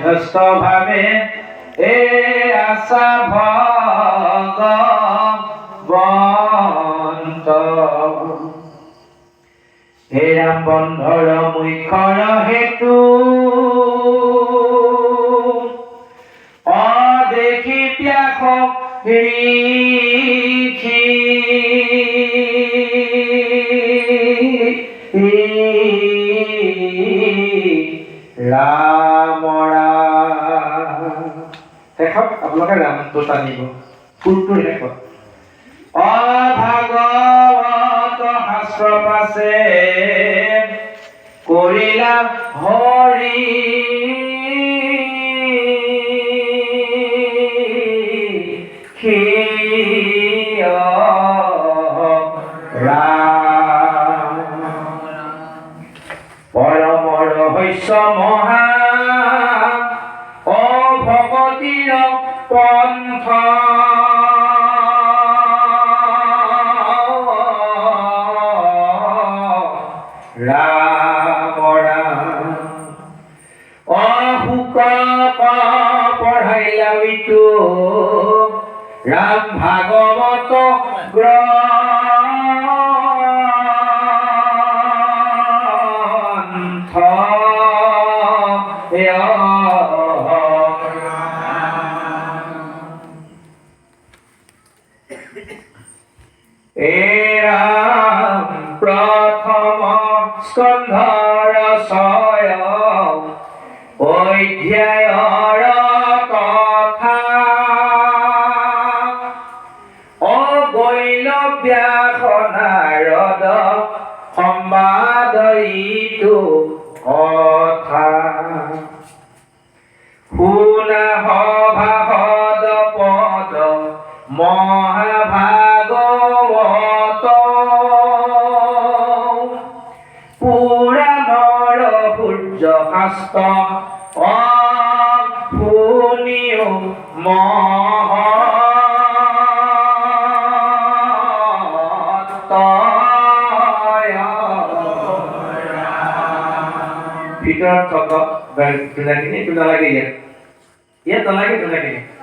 যথেষ্ট ভাবে এ আশা ভগৱন্ত হে ৰাম বন্ধৰ মুখৰ হেতু অদেখি প্যাসক ৰিখি ৰাম শেষত আপোনালোকে ৰামটো টানিব সুৰটো শেষত অভাগৱত শাস্ত্ৰ পাছে কৰিলা হৰি পৰমৰ ৰহস্য মহা অভকতিৰ পন্থ ৰাম অশুক পঢ়াইলা ইটো ৰাম ভাগৱত গ্ৰন্থ এৰাম প্ৰথম স্কন্ধৰ ছয় অধ্যায়ৰ কথা অগৈলব্যাস নাৰদ সম্বাদ ইটো কথা শুনা সভাসদ পদ মহাভাগৱত পুৰাণৰ সূৰ্য শাস্ত্ৰ শুনিও ভিতৰত থকা নালাগে ইয়াত নালাগে